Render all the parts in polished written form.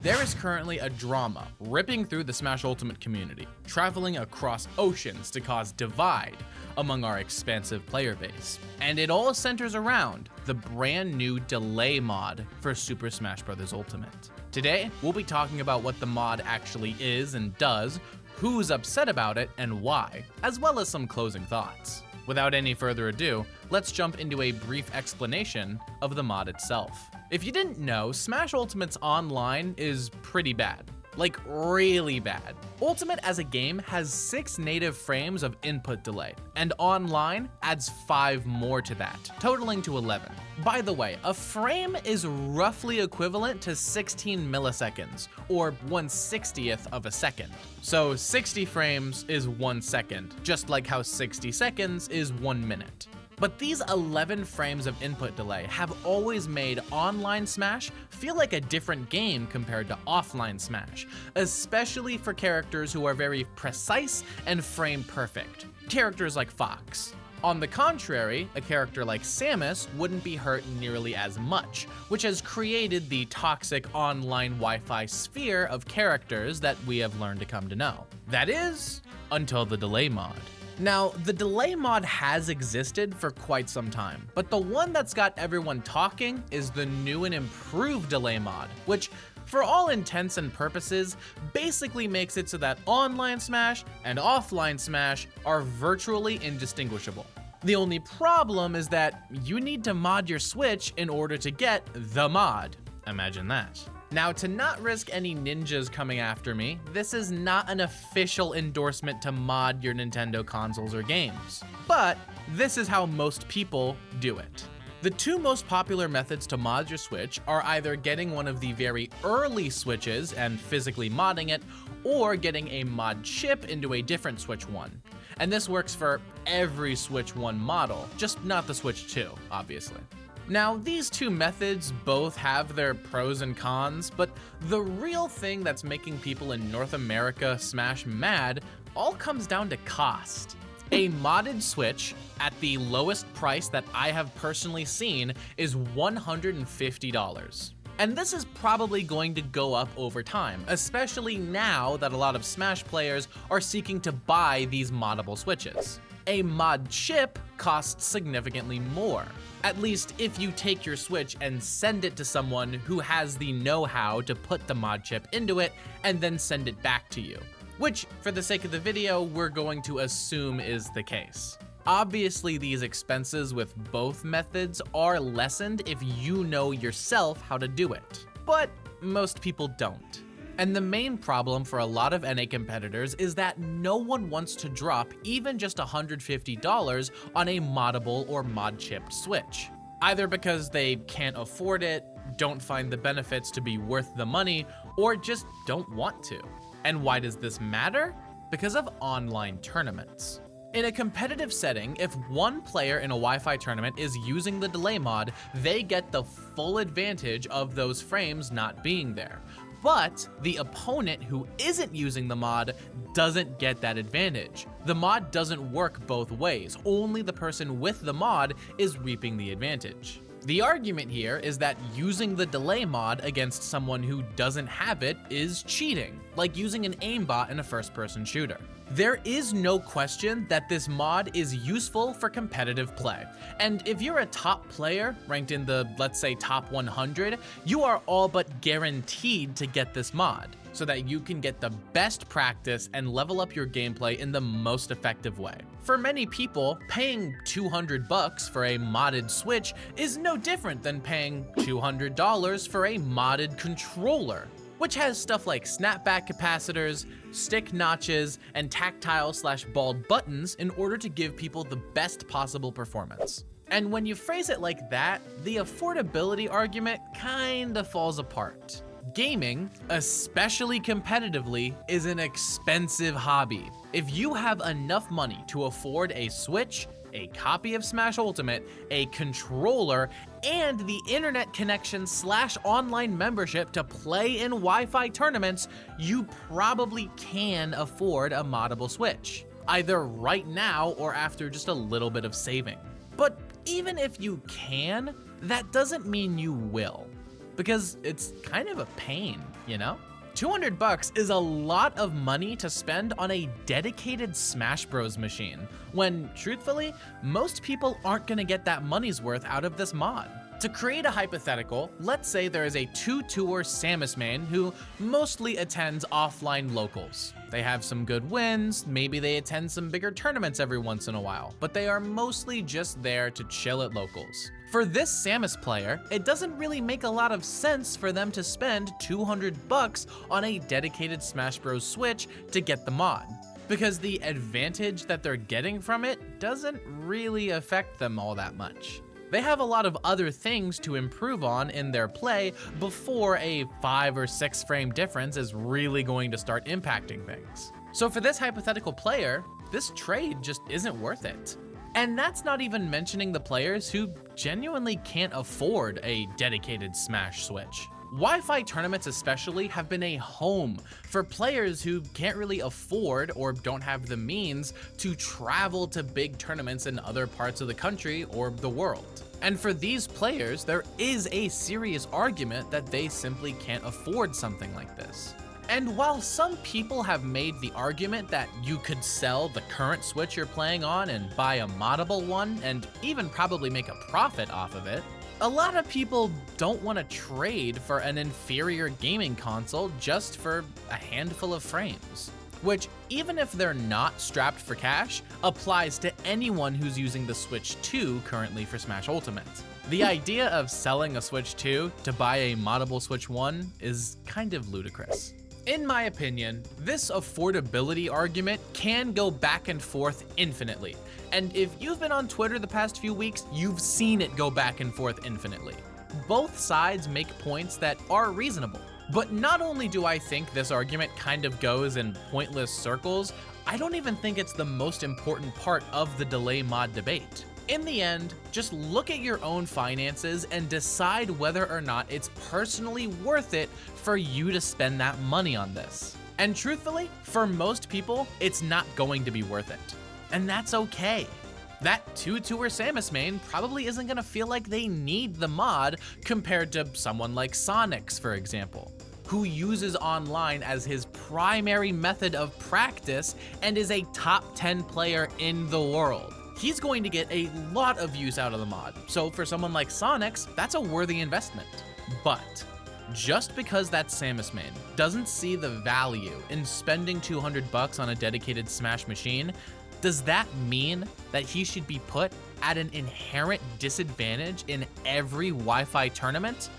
There is currently a drama ripping through the Smash Ultimate community, traveling across oceans to cause divide among our expansive player base. And it all centers around the brand new delay mod for Super Smash Bros. Ultimate. Today, we'll be talking about what the mod actually is and does, who's upset about it and why, as well as some closing thoughts. Without any further ado, let's jump into a brief explanation of the mod itself. If you didn't know, Smash Ultimate's online is pretty bad. Like, really bad. Ultimate as a game has 6 native frames of input delay, and online adds 5 more to that, totaling to 11. By the way, a frame is roughly equivalent to 16 milliseconds, or 1/60th of a second. So 60 frames is 1 second, just like how 60 seconds is 1 minute. But these 11 frames of input delay have always made online Smash feel like a different game compared to offline Smash, especially for characters who are very precise and frame perfect. Characters like Fox. On the contrary, a character like Samus wouldn't be hurt nearly as much, which has created the toxic online Wi-Fi sphere of characters that we have learned to come to know. That is, until the delay mod. Now, the delay mod has existed for quite some time, but the one that's got everyone talking is the new and improved delay mod, which, for all intents and purposes, basically makes it so that online Smash and offline Smash are virtually indistinguishable. The only problem is that you need to mod your Switch in order to get the mod. Imagine that. Now, to not risk any ninjas coming after me, this is not an official endorsement to mod your Nintendo consoles or games, but this is how most people do it. The 2 most popular methods to mod your Switch are either getting one of the very early Switches and physically modding it, or getting a mod chip into a different Switch 1. And this works for every Switch 1 model, just not the Switch 2, obviously. Now, these 2 methods both have their pros and cons, but the real thing that's making people in North America Smash mad all comes down to cost. A modded Switch at the lowest price that I have personally seen is $150. And this is probably going to go up over time, especially now that a lot of Smash players are seeking to buy these moddable Switches. A mod chip costs significantly more, at least if you take your Switch and send it to someone who has the know-how to put the mod chip into it and then send it back to you, which, for the sake of the video, we're going to assume is the case. Obviously, these expenses with both methods are lessened if you know yourself how to do it, but most people don't. And the main problem for a lot of NA competitors is that no one wants to drop even just $150 on a moddable or mod-chipped Switch, either because they can't afford it, don't find the benefits to be worth the money, or just don't want to. And why does this matter? Because of online tournaments. In a competitive setting, if one player in a Wi-Fi tournament is using the delay mod, they get the full advantage of those frames not being there. But the opponent who isn't using the mod doesn't get that advantage. The mod doesn't work both ways, only the person with the mod is reaping the advantage. The argument here is that using the delay mod against someone who doesn't have it is cheating, like using an aimbot in a first-person shooter. There is no question that this mod is useful for competitive play, and if you're a top player ranked in the, let's say, top 100, you are all but guaranteed to get this mod, so that you can get the best practice and level up your gameplay in the most effective way. For many people, paying $200 for a modded Switch is no different than paying $200 for a modded controller, which has stuff like snapback capacitors, stick notches, and tactile/balled buttons in order to give people the best possible performance. And when you phrase it like that, the affordability argument kinda falls apart. Gaming, especially competitively, is an expensive hobby. If you have enough money to afford a Switch, a copy of Smash Ultimate, a controller, and the internet connection/online membership to play in Wi-Fi tournaments, you probably can afford a moddable Switch, either right now or after just a little bit of saving. But even if you can, that doesn't mean you will. because it's kind of a pain, you know? $200 is a lot of money to spend on a dedicated Smash Bros machine, when truthfully, most people aren't gonna get that money's worth out of this mod. To create a hypothetical, let's say there is a 2-tour Samus main who mostly attends offline locals. They have some good wins, maybe they attend some bigger tournaments every once in a while, but they are mostly just there to chill at locals. For this Samus player, it doesn't really make a lot of sense for them to spend $200 on a dedicated Smash Bros. Switch to get the mod, because the advantage that they're getting from it doesn't really affect them all that much. They have a lot of other things to improve on in their play before a 5 or 6 frame difference is really going to start impacting things. So for this hypothetical player, this trade just isn't worth it. And that's not even mentioning the players who genuinely can't afford a dedicated Smash Switch. Wi-Fi tournaments especially have been a home for players who can't really afford or don't have the means to travel to big tournaments in other parts of the country or the world. And for these players, there is a serious argument that they simply can't afford something like this. And while some people have made the argument that you could sell the current Switch you're playing on and buy a moddable one and even probably make a profit off of it, a lot of people don't want to trade for an inferior gaming console just for a handful of frames, which, even if they're not strapped for cash, applies to anyone who's using the Switch 2 currently for Smash Ultimate. The idea of selling a Switch 2 to buy a moddable Switch 1 is kind of ludicrous. In my opinion, this affordability argument can go back and forth infinitely. And if you've been on Twitter the past few weeks, you've seen it go back and forth infinitely. Both sides make points that are reasonable. But not only do I think this argument kind of goes in pointless circles, I don't even think it's the most important part of the delay mod debate. In the end, just look at your own finances and decide whether or not it's personally worth it for you to spend that money on this. And truthfully, for most people, it's not going to be worth it. And that's okay. That 2-tour Samus main probably isn't gonna feel like they need the mod compared to someone like Sonic's, for example, who uses online as his primary method of practice and is a top 10 player in the world. He's going to get a lot of use out of the mod, so for someone like Sonic's, that's a worthy investment. But just because that Samus main doesn't see the value in spending $200 on a dedicated Smash machine, does that mean that he should be put at an inherent disadvantage in every Wi-Fi tournament?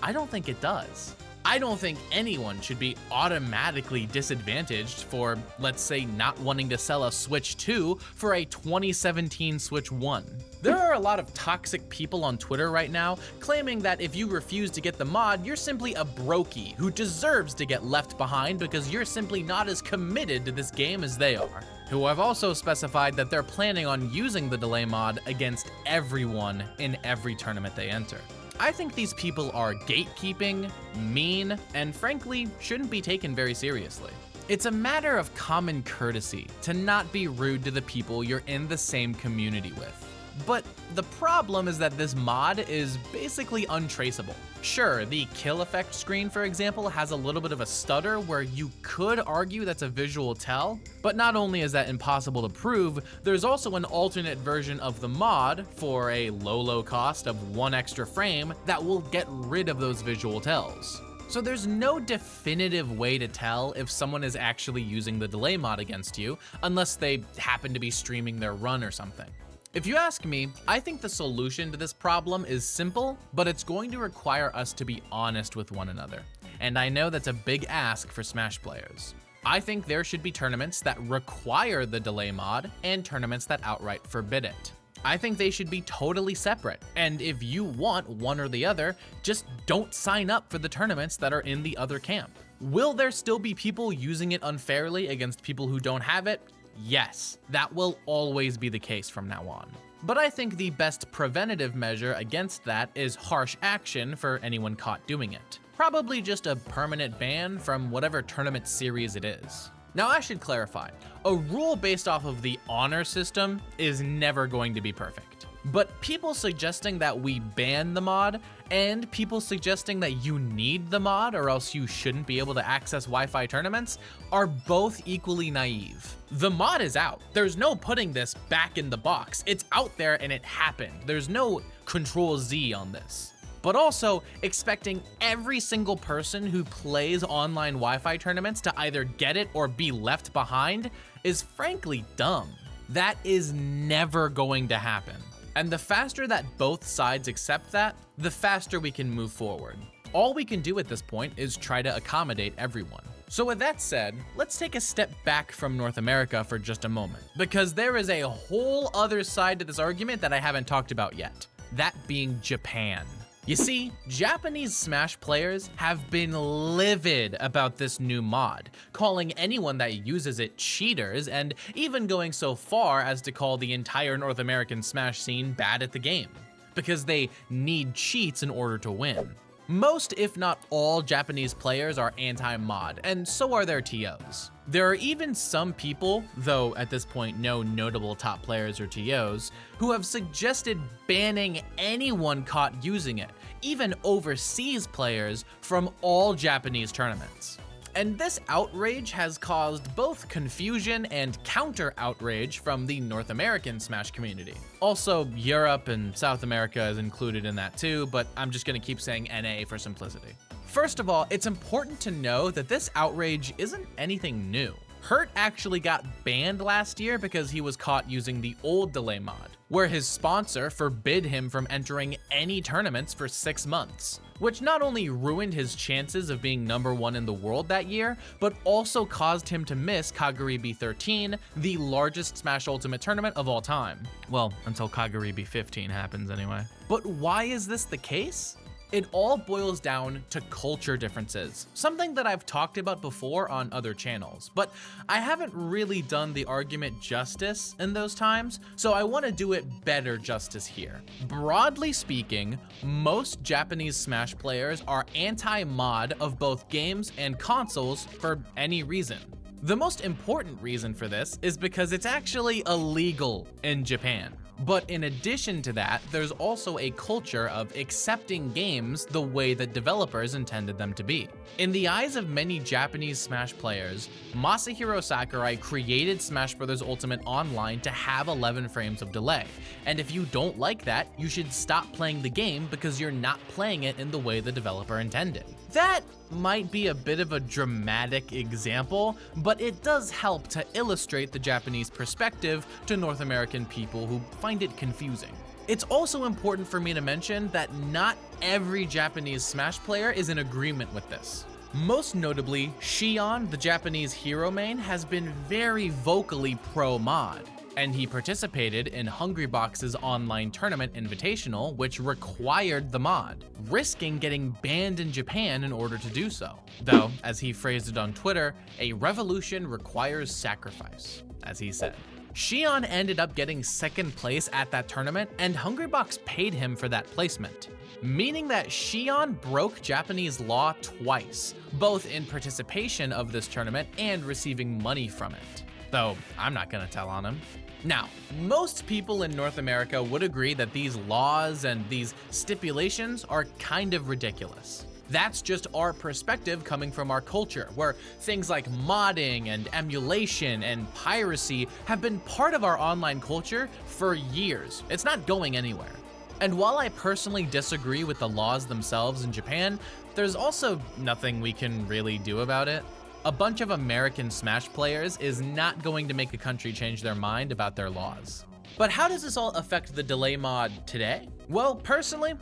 I don't think it does. I don't think anyone should be automatically disadvantaged for, let's say, not wanting to sell a Switch 2 for a 2017 Switch 1. There are a lot of toxic people on Twitter right now claiming that if you refuse to get the mod, you're simply a brokey who deserves to get left behind because you're simply not as committed to this game as they are, who have also specified that they're planning on using the delay mod against everyone in every tournament they enter. I think these people are gatekeeping, mean, and frankly, shouldn't be taken very seriously. It's a matter of common courtesy to not be rude to the people you're in the same community with. But the problem is that this mod is basically untraceable. Sure, the kill effect screen, for example, has a little bit of a stutter where you could argue that's a visual tell, but not only is that impossible to prove, there's also an alternate version of the mod for a low cost of 1 extra frame that will get rid of those visual tells. So there's no definitive way to tell if someone is actually using the delay mod against you, unless they happen to be streaming their run or something. If you ask me, I think the solution to this problem is simple, but it's going to require us to be honest with one another. And I know that's a big ask for Smash players. I think there should be tournaments that require the delay mod and tournaments that outright forbid it. I think they should be totally separate, and if you want one or the other, just don't sign up for the tournaments that are in the other camp. Will there still be people using it unfairly against people who don't have it? Yes, that will always be the case from now on. But I think the best preventative measure against that is harsh action for anyone caught doing it. Probably just a permanent ban from whatever tournament series it is. Now I should clarify, a rule based off of the honor system is never going to be perfect. But people suggesting that we ban the mod and people suggesting that you need the mod or else you shouldn't be able to access Wi-Fi tournaments are both equally naive. The mod is out. There's no putting this back in the box. It's out there and it happened. There's no Control Z on this. But also, expecting every single person who plays online Wi-Fi tournaments to either get it or be left behind is frankly dumb. That is never going to happen. And the faster that both sides accept that, the faster we can move forward. All we can do at this point is try to accommodate everyone. So with that said, let's take a step back from North America for just a moment, because there is a whole other side to this argument that I haven't talked about yet, that being Japan. You see, Japanese Smash players have been livid about this new mod, calling anyone that uses it cheaters, and even going so far as to call the entire North American Smash scene bad at the game, because they need cheats in order to win. Most, if not all, Japanese players are anti-mod, and so are their TOs. There are even some people, though at this point no notable top players or TOs, who have suggested banning anyone caught using it, even overseas players, from all Japanese tournaments. And this outrage has caused both confusion and counter-outrage from the North American Smash community. Also, Europe and South America is included in that too, but I'm just gonna keep saying NA for simplicity. First of all, it's important to know that this outrage isn't anything new. Hurt actually got banned last year because he was caught using the old delay mod, where his sponsor forbid him from entering any tournaments for 6 months, which not only ruined his chances of being #1 in the world that year, but also caused him to miss Kaguribi 13, the largest Smash Ultimate tournament of all time. Well, until Kaguribi 15 happens anyway. But why is this the case? It all boils down to culture differences, something that I've talked about before on other channels, but I haven't really done the argument justice in those times, so I want to do it better justice here. Broadly speaking, most Japanese Smash players are anti-mod of both games and consoles for any reason. The most important reason for this is because it's actually illegal in Japan. But in addition to that, there's also a culture of accepting games the way that developers intended them to be. In the eyes of many Japanese Smash players, Masahiro Sakurai created Smash Bros. Ultimate Online to have 11 frames of delay. And if you don't like that, you should stop playing the game because you're not playing it in the way the developer intended. That might be a bit of a dramatic example, but it does help to illustrate the Japanese perspective to North American people who find it confusing. It's also important for me to mention that not every Japanese Smash player is in agreement with this. Most notably, Shion, the Japanese hero main, has been very vocally pro-mod, and he participated in Hungrybox's online tournament invitational, which required the mod, risking getting banned in Japan in order to do so. Though, as he phrased it on Twitter, a revolution requires sacrifice, as he said. Shion ended up getting 2nd place at that tournament, and Hungrybox paid him for that placement, meaning that Shion broke Japanese law twice, both in participation of this tournament and receiving money from it. Though, I'm not gonna tell on him. Now, most people in North America would agree that these laws and these stipulations are kind of ridiculous. That's just our perspective coming from our culture, where things like modding and emulation and piracy have been part of our online culture for years. It's not going anywhere. And while I personally disagree with the laws themselves in Japan, there's also nothing we can really do about it. A bunch of American Smash players is not going to make a country change their mind about their laws. But how does this all affect the delay mod today? Well, personally,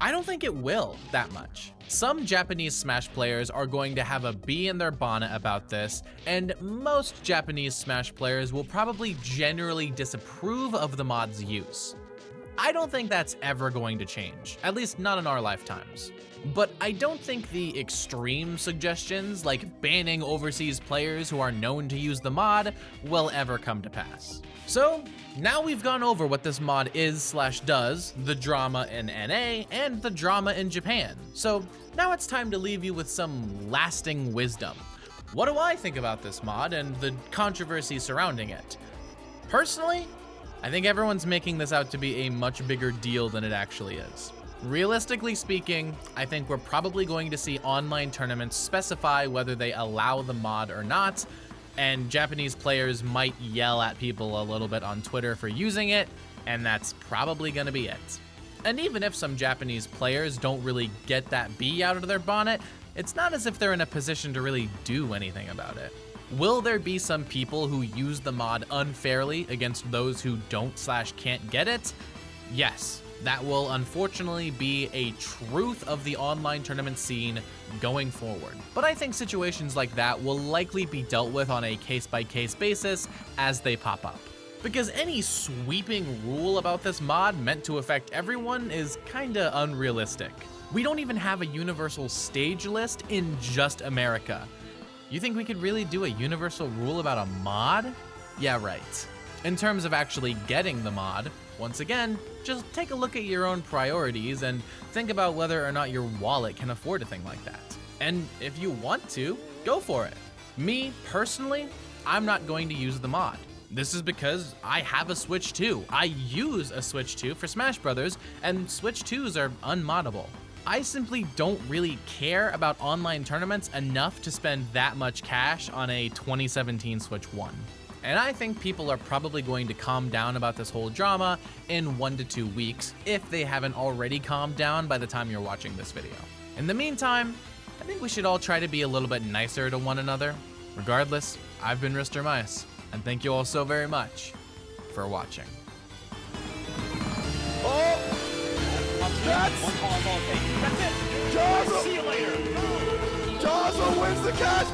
I don't think it will that much. Some Japanese Smash players are going to have a bee in their bonnet about this, and most Japanese Smash players will probably generally disapprove of the mod's use. I don't think that's ever going to change, at least not in our lifetimes. But I don't think the extreme suggestions, like banning overseas players who are known to use the mod, will ever come to pass. So, now we've gone over what this mod is/does, the drama in NA, and the drama in Japan. So, now it's time to leave you with some lasting wisdom. What do I think about this mod and the controversy surrounding it? Personally, I think everyone's making this out to be a much bigger deal than it actually is. Realistically speaking, I think we're probably going to see online tournaments specify whether they allow the mod or not, and Japanese players might yell at people a little bit on Twitter for using it, and that's probably gonna be it. And even if some Japanese players don't really get that bee out of their bonnet, it's not as if they're in a position to really do anything about it. Will there be some people who use the mod unfairly against those who don't/can't get it? Yes, that will unfortunately be a truth of the online tournament scene going forward. But I think situations like that will likely be dealt with on a case-by-case basis as they pop up. Because any sweeping rule about this mod meant to affect everyone is kinda unrealistic. We don't even have a universal stage list in just America. You think we could really do a universal rule about a mod? Yeah, right. In terms of actually getting the mod, once again, just take a look at your own priorities and think about whether or not your wallet can afford a thing like that. And if you want to, go for it. Me, personally, I'm not going to use the mod. This is because I have a Switch 2. I use a Switch 2 for Smash Brothers, and Switch 2s are unmoddable. I simply don't really care about online tournaments enough to spend that much cash on a 2017 Switch 1. And I think people are probably going to calm down about this whole drama in 1 to 2 weeks, if they haven't already calmed down by the time you're watching this video. In the meantime, I think we should all try to be a little bit nicer to one another. Regardless, I've been RISTERMICE, and thank you all so very much for watching. That's one call, that's it. Jaws wins the cash.